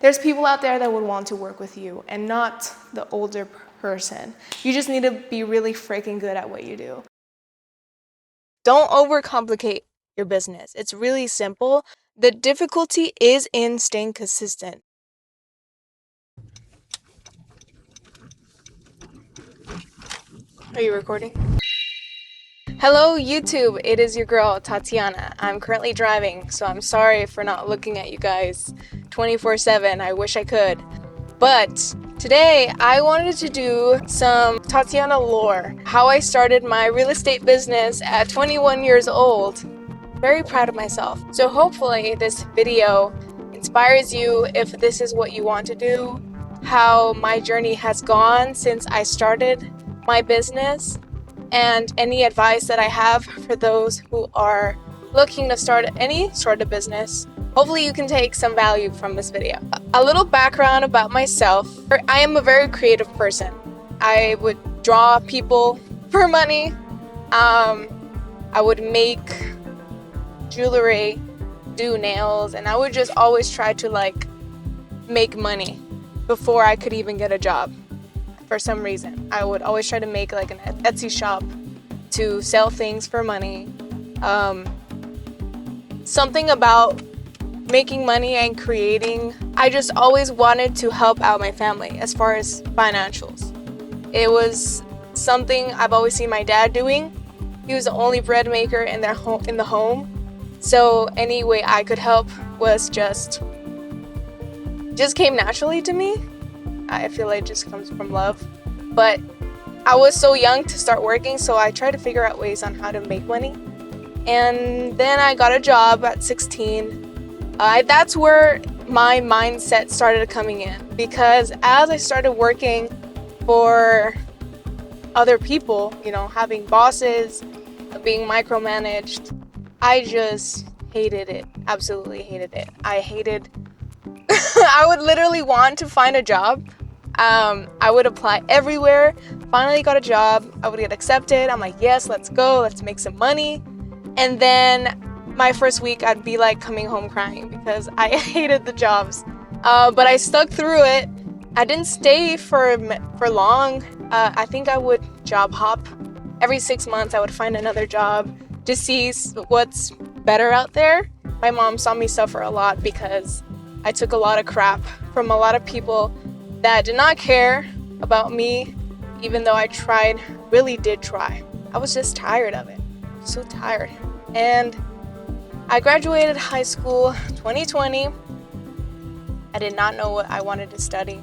There's people out there that would want to work with you and not the older person. You just need to be really freaking good at what you do. Don't overcomplicate your business. It's really simple. The difficulty is in staying consistent. Are you recording? Hello YouTube, it is your girl Tatiana. I'm currently driving, so I'm sorry for not looking at you guys 24/7. I wish I could. But today I wanted to do some Tatiana lore. How I started my real estate business at 21 years old. Very proud of myself. So hopefully this video inspires you if this is what you want to do. How my journey has gone since I started my business. And any advice that I have for those who are looking to start any sort of business. Hopefully you can take some value from this video. A little background about myself. I am a very creative person. I would draw people for money. I would make jewelry, do nails, and I would just always try to make money before I could even get a job. For some reason, I would always try to make an Etsy shop to sell things for money. Something about making money and creating, I just always wanted to help out my family as far as financials. It was something I've always seen my dad doing. He was the only bread maker in the home. So any way I could help was just came naturally to me. I feel like it just comes from love. But I was so young to start working, so I tried to figure out ways on how to make money. And then I got a job at 16. That's where my mindset started coming in, because as I started working for other people, having bosses, being micromanaged, I just hated it. Absolutely hated it. I would literally want to find a job. I would apply everywhere. Finally got a job. I would get accepted. I'm like, yes, let's go. Let's make some money. And then my first week, I'd be coming home crying because I hated the jobs. But I stuck through it. I didn't stay for long. I think I would job hop. Every 6 months, I would find another job to see what's better out there. My mom saw me suffer a lot because I took a lot of crap from a lot of people that did not care about me, even though I really did try. I was just tired of it. So tired. And I graduated high school 2020. I did not know what I wanted to study,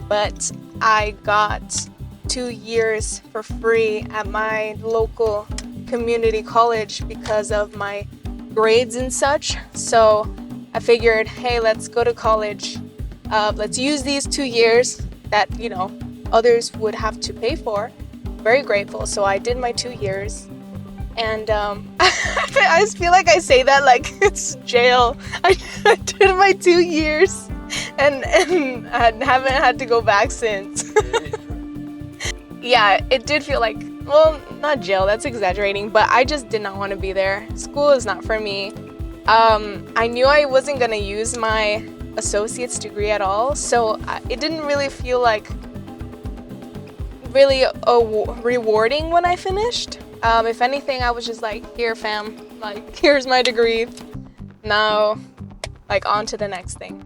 but I got 2 years for free at my local community college because of my grades and such. So I figured, hey, let's go to college. Let's use these 2 years that, others would have to pay for. Very grateful. So I did my 2 years. And I just feel like I say that like it's jail. I did my 2 years and I haven't had to go back since. Yeah, it did feel like, well, not jail, that's exaggerating, but I just did not want to be there. School is not for me. I knew I wasn't going to use my associate's degree at all, so it didn't really feel like really rewarding when I finished. If anything, I was just like, here fam, here's my degree. Now, on to the next thing.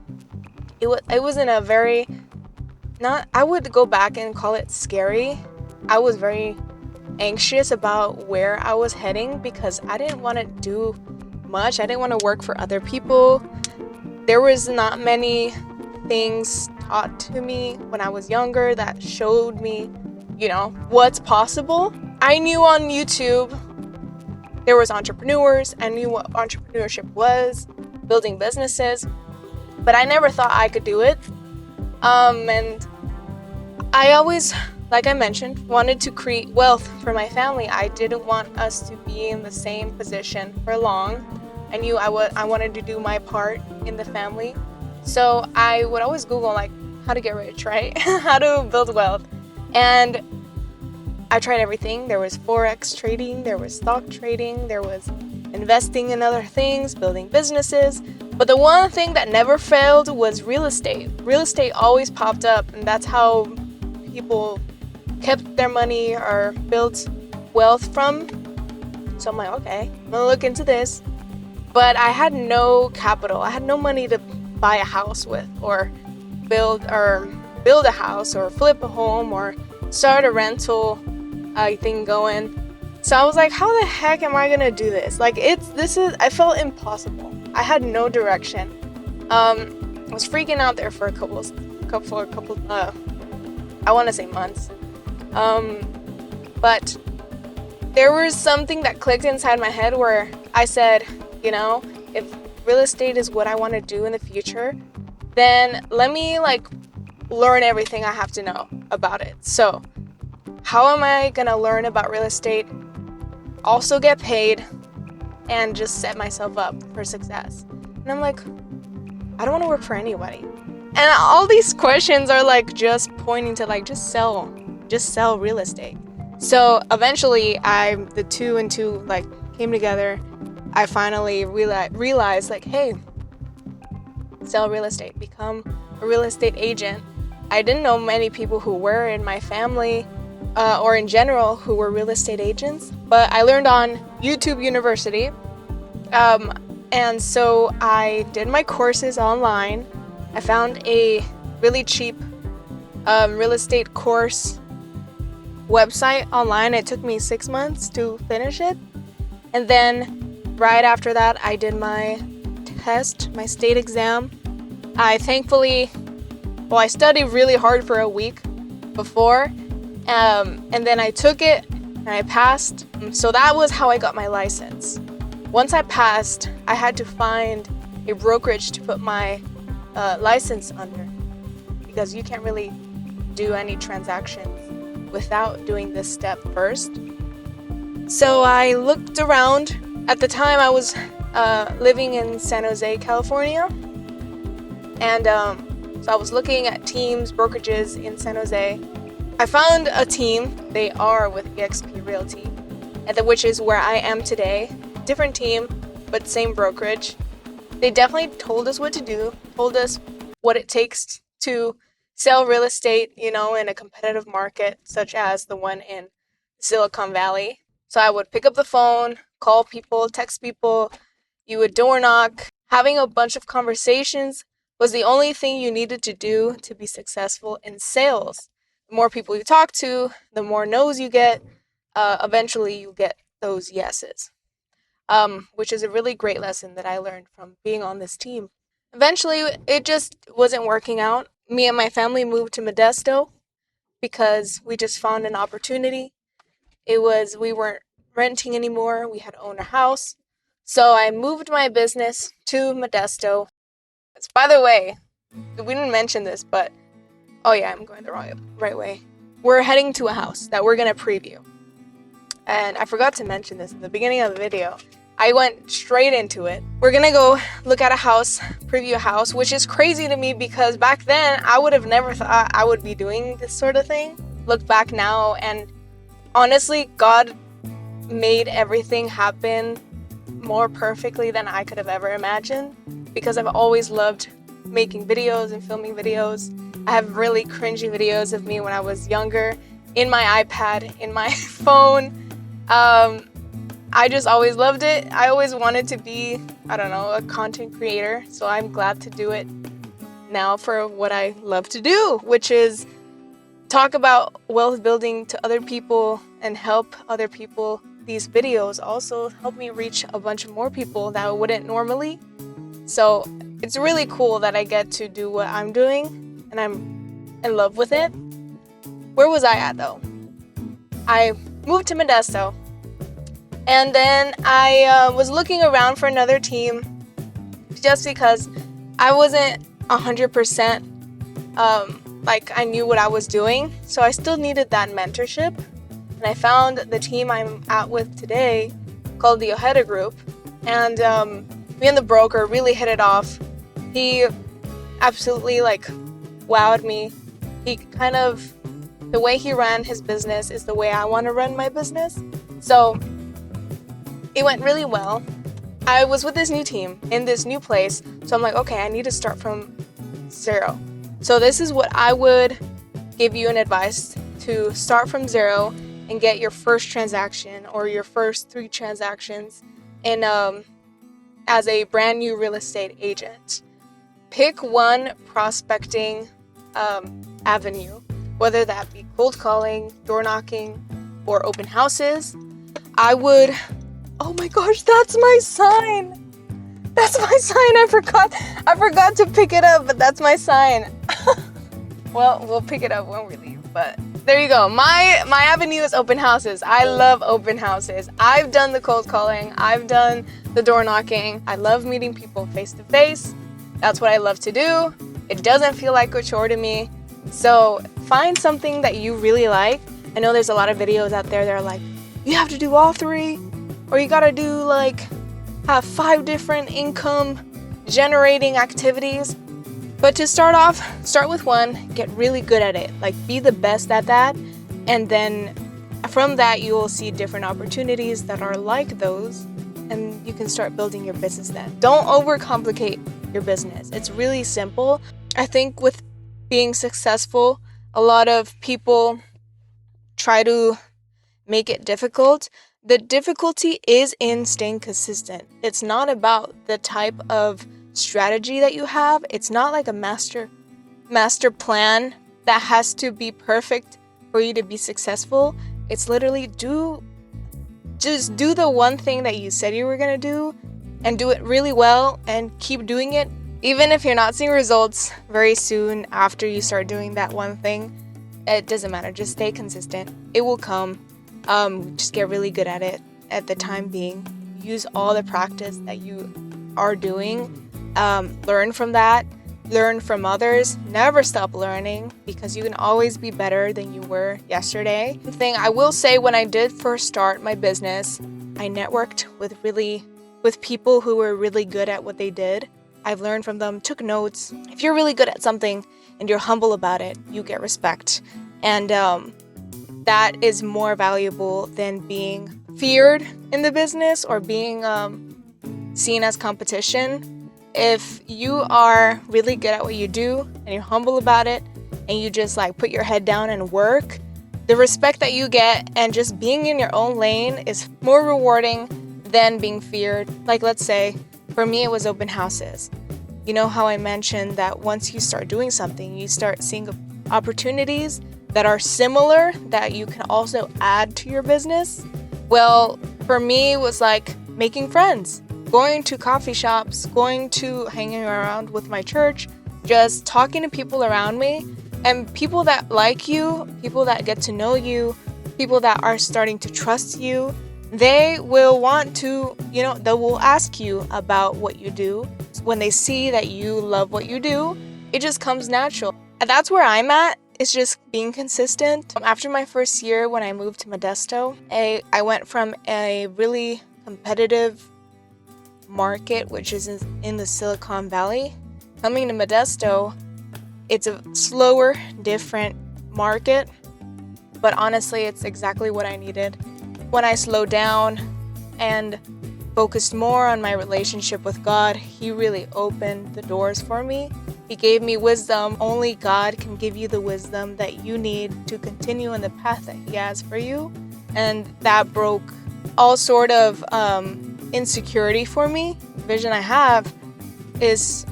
It was in a very, I would go back and call it scary. I was very anxious about where I was heading because I didn't want to do much. I didn't want to work for other people. There was not many things taught to me when I was younger that showed me, what's possible. I knew on YouTube there was entrepreneurs. I knew what entrepreneurship was, building businesses, but I never thought I could do it. And I always, like I mentioned, wanted to create wealth for my family. I didn't want us to be in the same position for long. I knew I wanted to do my part in the family. So I would always Google how to get rich, right? How to build wealth. And I tried everything. There was Forex trading, there was stock trading, there was investing in other things, building businesses. But the one thing that never failed was real estate. Real estate always popped up, and that's how people kept their money or built wealth from. So I'm like, okay, I'm gonna look into this. But I had no capital. I had no money to buy a house with, or build a house, or flip a home, or start a rental thing going. So I was like, how the heck am I gonna do this? Like, I felt impossible. I had no direction. I was freaking out there for a couple I want to say months. But there was something that clicked inside my head where I said, you know, if real estate is what I want to do in the future, then let me learn everything I have to know about it. So how am I gonna learn about real estate, also get paid, and just set myself up for success? And I'm like, I don't want to work for anybody. And all these questions are just pointing to just sell real estate. So eventually the two and two came together. I finally realized hey, sell real estate, become a real estate agent. I didn't know many people who were in my family or in general who were real estate agents, but I learned on YouTube University. And so I did my courses online. I found a really cheap real estate course website online. It took me 6 months to finish it. And then right after that, I did my test, my state exam. I studied really hard for a week before, and then I took it and I passed. So that was how I got my license. Once I passed, I had to find a brokerage to put my license under, because you can't really do any transactions without doing this step first. So I looked around. At the time, I was living in San Jose, California, and so I was looking at teams, brokerages in San Jose. I found a team. They are with eXp Realty, which is where I am today. Different team, but same brokerage. They definitely told us what to do, told us what it takes to sell real estate, in a competitive market such as the one in Silicon Valley. So I would pick up the phone, call people, text people, you would door knock. Having a bunch of conversations was the only thing you needed to do to be successful in sales. The more people you talk to, the more no's you get. Eventually you get those yeses. Which is a really great lesson that I learned from being on this team. Eventually, it just wasn't working out. Me and my family moved to Modesto because we just found an opportunity. We weren't renting anymore. We had owned a house. So I moved my business to Modesto. By the way, we didn't mention this, but oh yeah, I'm going the right way. We're heading to a house that we're going to preview. And I forgot to mention this in the beginning of the video. I went straight into it. We're gonna go look at a house, preview a house, which is crazy to me because back then I would have never thought I would be doing this sort of thing. Look back now, and honestly, God made everything happen more perfectly than I could have ever imagined, because I've always loved making videos and filming videos. I have really cringy videos of me when I was younger in my iPad, in my phone. I just always loved it. I always wanted to be, a content creator. So I'm glad to do it now for what I love to do, which is talk about wealth building to other people and help other people. These videos also help me reach a bunch of more people that I wouldn't normally. So it's really cool that I get to do what I'm doing, and I'm in love with it. Where was I at though? I moved to Modesto. And then I was looking around for another team just because I wasn't 100% I knew what I was doing. So I still needed that mentorship. And I found the team I'm at with today called the Ojeda Group. And me and the broker really hit it off. He absolutely wowed me. The way he ran his business is the way I want to run my business. So it went really well. I was with this new team in this new place, so I'm like, okay, I need to start from zero. So this is what I would give you an advice: to start from zero and get your first transaction or your first 3 transactions in as a brand new real estate agent. Pick one prospecting avenue, whether that be cold calling, door knocking, or open houses. I would, oh my gosh, that's my sign. That's my sign. I forgot to pick it up, but that's my sign. Well, we'll pick it up when we leave, but there you go. My avenue is open houses. I love open houses. I've done the cold calling. I've done the door knocking. I love meeting people face to face. That's what I love to do. It doesn't feel like a chore to me. So find something that you really like. I know there's a lot of videos out there that are like, you have to do all 3, or you gotta do like have 5 different income generating activities. But to start off, start with one, get really good at it, like be the best at that, and then from that you will see different opportunities that are like those, and you can start building your business then. Don't overcomplicate your business. It's really simple. I think with being successful, a lot of people try to make it difficult. The difficulty is in staying consistent. It's not about the type of strategy that you have. It's not like a master plan that has to be perfect for you to be successful. It's literally just do the one thing that you said you were gonna do and do it really well and keep doing it. Even if you're not seeing results very soon after you start doing that one thing, it doesn't matter. Just stay consistent. It will come. Just get really good at it at the time being. Use all the practice that you are doing. Learn from that. Learn from others. Never stop learning, because you can always be better than you were yesterday. The thing I will say, when I did first start my business, I networked with people who were really good at what they did. I've learned from them, took notes. If you're really good at something and you're humble about it, you get respect. And that is more valuable than being feared in the business or being seen as competition. If you are really good at what you do and you're humble about it and you just like put your head down and work, the respect that you get and just being in your own lane is more rewarding than being feared. Like, let's say for me it was open houses. You know how I mentioned that once you start doing something, you start seeing opportunities that are similar that you can also add to your business. Well, for me it was like making friends, going to coffee shops, going to hanging around with my church, just talking to people around me, and people that like you, people that get to know you, people that are starting to trust you. They will want to, they will ask you about what you do. When they see that you love what you do, it just comes natural. And that's where I'm at. It's just being consistent. After my first year, when I moved to Modesto, I went from a really competitive market, which is in the Silicon Valley. Coming to Modesto, it's a slower, different market, but honestly, it's exactly what I needed. When I slowed down and focused more on my relationship with God, He really opened the doors for me. He gave me wisdom. Only God can give you the wisdom that you need to continue in the path that He has for you. And that broke all sort of insecurity for me. The vision I have is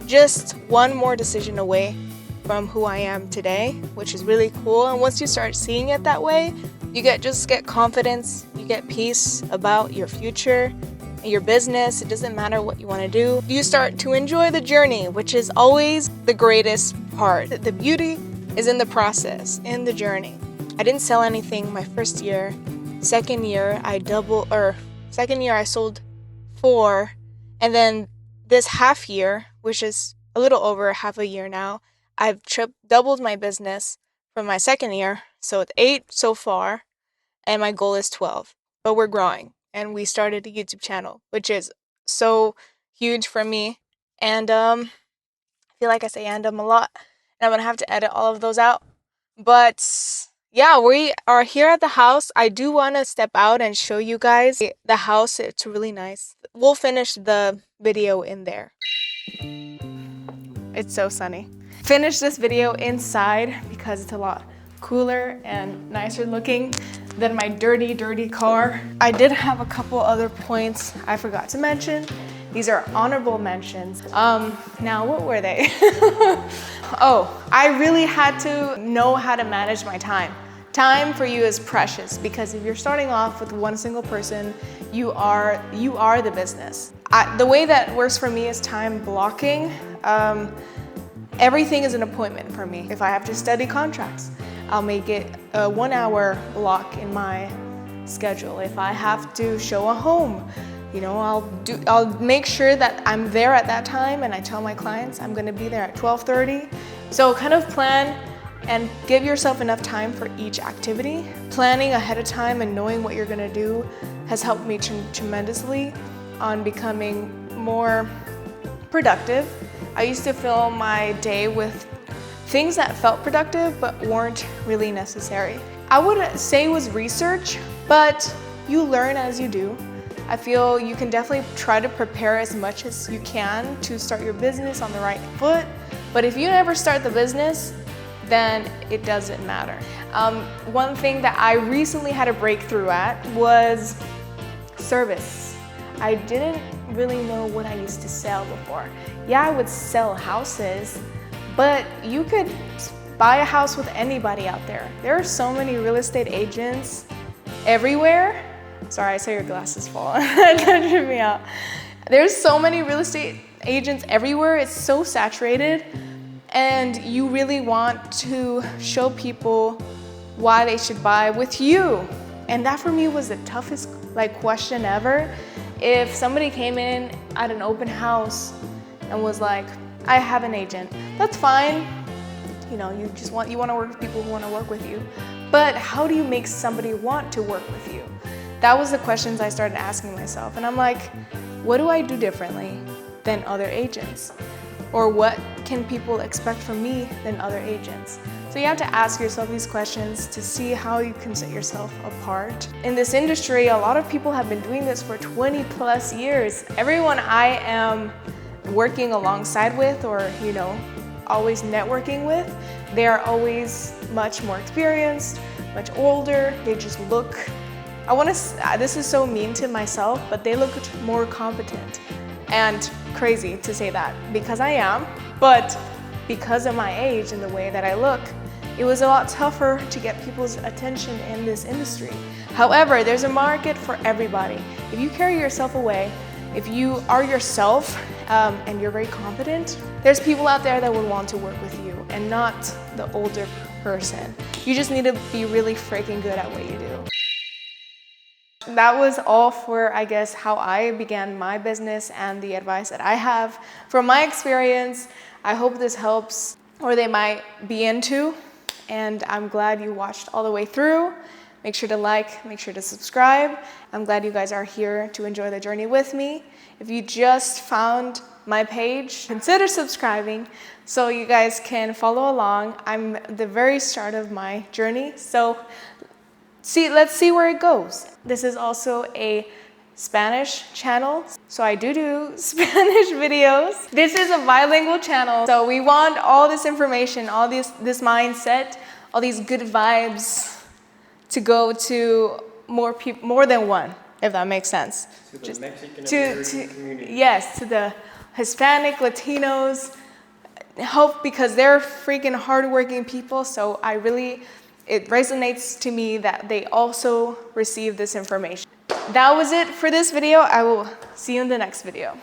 just one more decision away from who I am today, which is really cool. And once you start seeing it that way, you get confidence, you get peace about your future, your business. It doesn't matter what you want to do. You start to enjoy the journey, which is always the greatest part. The beauty is in the process, in the journey. I didn't sell anything my first year. Second year I sold 4. And then this half year, which is a little over half a year now, I've doubled my business from my second year. So it's 8 so far, and my goal is 12. But we're growing, and we started a YouTube channel, which is so huge for me. And I feel like I say a lot, and I'm gonna have to edit all of those out. But yeah, we are here at the house. I do want to step out and show you guys the house. It's really nice. We'll finish the video in there. It's so sunny. Finish this video inside because it's a lot cooler and nicer looking than my dirty car. I did have a couple other points I forgot to mention. These are honorable mentions. Now what were they? Oh, I really had to know how to manage my time. Time for you is precious because if you're starting off with one single person, you are the business. The way that works for me is time blocking. Everything is an appointment for me. If I have to study contracts, I'll make it a 1 hour block in my schedule. If I have to show a home, you know, I'll make sure that I'm there at that time, and I tell my clients I'm gonna be there at 12:30. So kind of plan and give yourself enough time for each activity. Planning ahead of time and knowing what you're gonna do has helped me tremendously on becoming more productive. I used to fill my day with things that felt productive but weren't really necessary. I wouldn't say it was research, but you learn as you do. I feel you can definitely try to prepare as much as you can to start your business on the right foot, but if you never start the business, then it doesn't matter. One thing that I recently had a breakthrough at was service. I didn't really know what I used to sell before. Yeah, I would sell houses, but you could buy a house with anybody out there. There are so many real estate agents everywhere. Sorry, I saw your glasses fall. That tripped me out. There's so many real estate agents everywhere. It's so saturated, and you really want to show people why they should buy with you. And that for me was the toughest question ever. If somebody came in at an open house and was like, I have an agent, that's fine. You know, you want to work with people who want to work with you. But how do you make somebody want to work with you? That was the questions I started asking myself. And I'm like, what do I do differently than other agents? Or what can people expect from me than other agents? So you have to ask yourself these questions to see how you can set yourself apart. In this industry, a lot of people have been doing this for 20 plus years. Everyone I am working alongside with, or you know, always networking with, they are always much more experienced, much older. They just look, this is so mean to myself, but they look more competent. And crazy to say that because I am, but because of my age and the way that I look, it was a lot tougher to get people's attention in this industry. However, there's a market for everybody. If you carry yourself away, if you are yourself and you're very competent, there's people out there that would want to work with you and not the older person. You just need to be really freaking good at what you do. That was all for, I guess, how I began my business and the advice that I have. From my experience, I hope this helps, or they might be into, and I'm glad you watched all the way through. Make sure to like, make sure to subscribe. I'm glad you guys are here to enjoy the journey with me. If you just found my page, consider subscribing so you guys can follow along. I'm at the very start of my journey, so let's see where it goes. This is also a Spanish channel, so I do Spanish videos. This is a bilingual channel, so we want all this information, all this mindset, all these good vibes to go to more than one, if that makes sense. To the Mexican American community. Yes, to the Hispanic, Latinos, help because they're freaking hardworking people, so it resonates to me that they also receive this information. That was it for this video. I will see you in the next video.